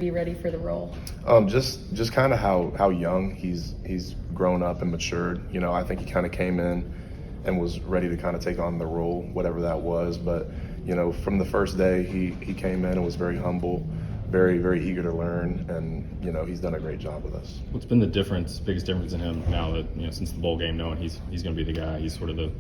be ready for the role? Just kind of how young he's grown up and matured. I think he kind of came in and was ready to kind of take on the role, whatever that was. But from the first day, he came in and was very humble, very, very eager to learn, and he's done a great job with us. What's been the biggest difference in him now that since the bowl game, knowing he's going to be the guy, he's sort of the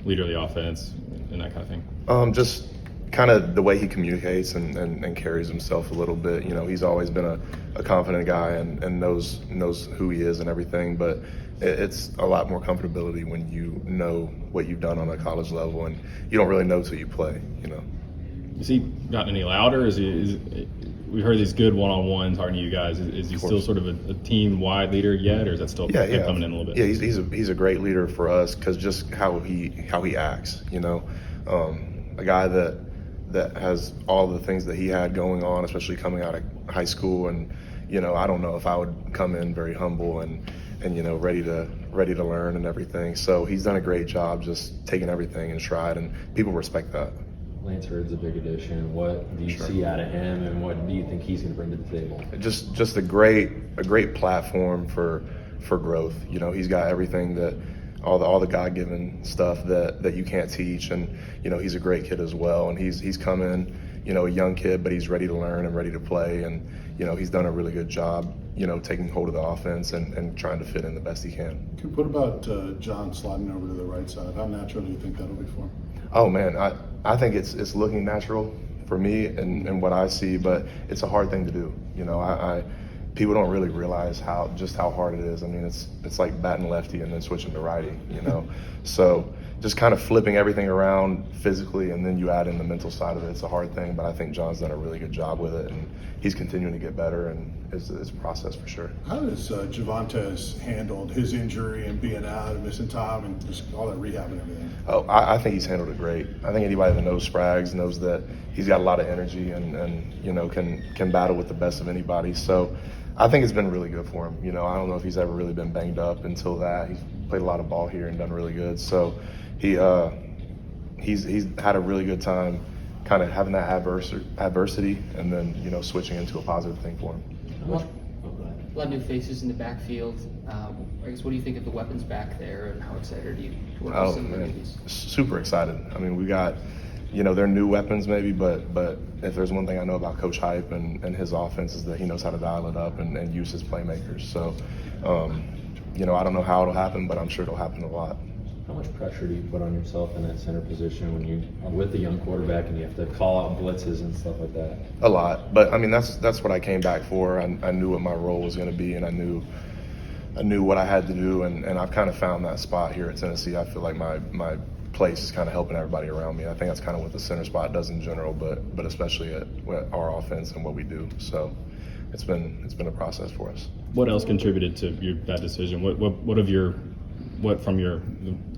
leader of the offense and that kind of thing? Just kind of the way he communicates and carries himself a little bit. He's always been a confident guy and knows who he is and everything, but it's a lot more comfortability when you know what you've done on a college level, and you don't really know till you play. Has he gotten any louder? We heard these good one-on-ones talking to you guys. Is he still sort of a team-wide leader yet, or is that still coming in a little bit? Yeah, he's a great leader for us because just how he acts. A guy that has all the things that he had going on, especially coming out of high school, and I don't know if I would come in very humble and ready to learn and everything. So he's done a great job just taking everything in stride, and people respect that. Lance Hurd's a big addition. What do you see out of him, and what do you think he's going to bring to the table? Just a great platform for growth. He's got everything that all the God-given stuff that you can't teach, and he's a great kid as well. And he's come in, a young kid, but he's ready to learn and ready to play, and he's done a really good job, taking hold of the offense and trying to fit in the best he can. What about John sliding over to the right side? How natural do you think that'll be for him? Oh man, I think it's looking natural for me and what I see, but it's a hard thing to do. People don't really realize how hard it is. I mean, it's like batting lefty and then switching to righty. So just kind of flipping everything around physically, and then you add in the mental side of it. It's a hard thing, but I think John's done a really good job with it, and he's continuing to get better, and it's a process for sure. How does Javontes handled his injury and being out and missing time and just all that rehab and everything? Oh, I think he's handled it great. I think anybody that knows Sprags knows that he's got a lot of energy and can battle with the best of anybody. So I think it's been really good for him. I don't know if he's ever really been banged up until that. He's played a lot of ball here and done really good. So he's had a really good time kind of having that adversity and then, switching into a positive thing for him. A lot of new faces in the backfield. I guess, what do you think of the weapons back there, and how excited are you to work with some of these? Super excited. I mean, we got, they're new weapons maybe, but if there's one thing I know about Coach Hype and his offense is that he knows how to dial it up and use his playmakers. So, I don't know how it'll happen, but I'm sure it'll happen a lot. How much pressure do you put on yourself in that center position when you are with a young quarterback and you have to call out blitzes and stuff like that? A lot, but I mean that's what I came back for. I knew what my role was going to be, and I knew what I had to do, and I've kind of found that spot here at Tennessee. I feel like my place is kind of helping everybody around me. I think that's kind of what the center spot does in general, but especially at our offense and what we do. So it's been a process for us. What else contributed to that decision? What from the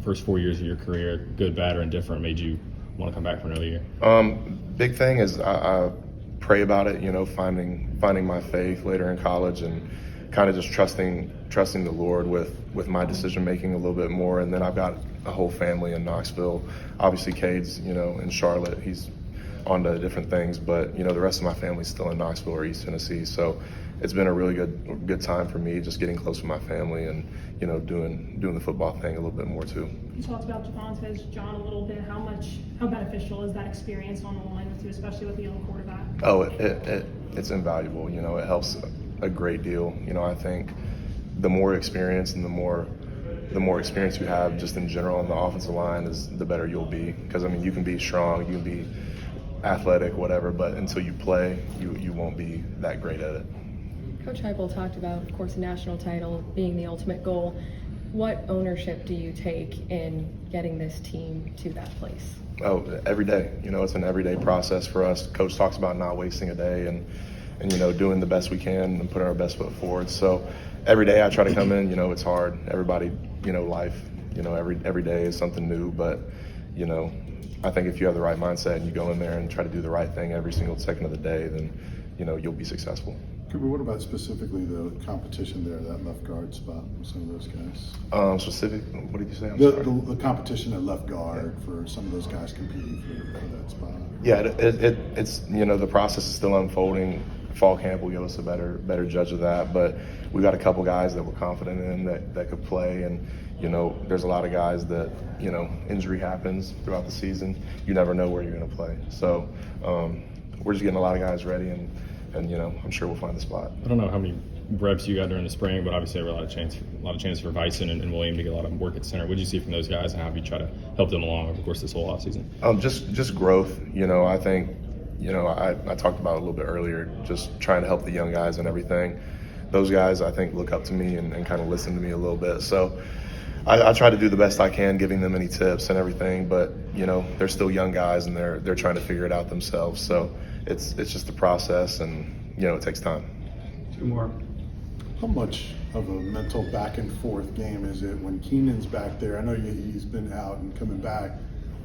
first 4 years of your career, good, bad, or indifferent, made you want to come back for another year? Big thing is I pray about it, finding my faith later in college and kind of just trusting the Lord with my decision making a little bit more. And then I've got a whole family in Knoxville. Obviously Cade's, in Charlotte. He's on to different things, but the rest of my family's still in Knoxville or East Tennessee. So it's been a really good time for me, just getting close with my family and doing the football thing a little bit more too. You talked about Javontes, John, a little bit. How beneficial is that experience on the line with you, especially with the young quarterback? Oh, it's invaluable. It helps a great deal. I think the more experience and the more experience you have just in general on the offensive line is the better you'll be. Because I mean, you can be strong, you can be athletic, whatever, but until you play, you won't be that great at it. Coach Heupel talked about, of course, a national title being the ultimate goal. What ownership do you take in getting this team to that place? Oh, every day. It's an everyday process for us. Coach talks about not wasting a day and doing the best we can and putting our best foot forward. So every day I try to come in. It's hard. Everybody, life. Every day is something new. But I think if you have the right mindset and you go in there and try to do the right thing every single second of the day, then you'll be successful. Cooper, what about specifically the competition there, that left guard spot with some of those guys? Specific, what did you say? I'm sorry. The competition at left guard for some of those guys competing for that spot. Yeah, it's the process is still unfolding fall camp will give us a better judge of that. But we got a couple guys that we're confident in that could play, and there's a lot of guys that injury happens throughout the season. You never know where you're going to play. So we're just getting a lot of guys ready, and I'm sure we'll find the spot. I don't know how many reps you got during the spring, but obviously there were a lot of chance for Vyson and William to get a lot of work at center. What did you see from those guys, and how have you try to help them along over the course of this whole offseason? Just growth. I think I talked about it a little bit earlier, just trying to help the young guys and everything. Those guys, I think, look up to me and kind of listen to me a little bit. So I try to do the best I can, giving them any tips and everything. But they're still young guys, and they're trying to figure it out themselves. So it's just a process, and it takes time. Two more. How much of a mental back and forth game is it when Keenan's back there? I know he's been out and coming back,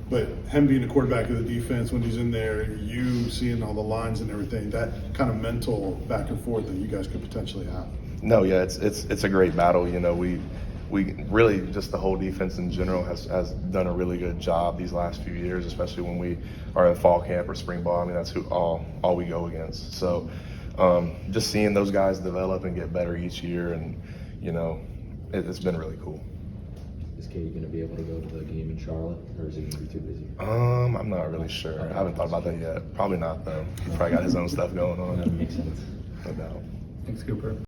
but him being the quarterback of the defense, when he's in there, you seeing all the lines and everything, that kind of mental back and forth that you guys could potentially have. No, yeah, it's a great battle. We really, just the whole defense in general has done a really good job these last few years, especially when we are in fall camp or spring ball. I mean, that's all we go against. So just seeing those guys develop and get better each year, and it's been really cool. Is Katie going to be able to go to the game in Charlotte, or is he going to be too busy? I'm not really sure. I haven't thought about that yet. Probably not, though. He's probably got his own stuff going on. That makes sense. No doubt. Thanks, Cooper.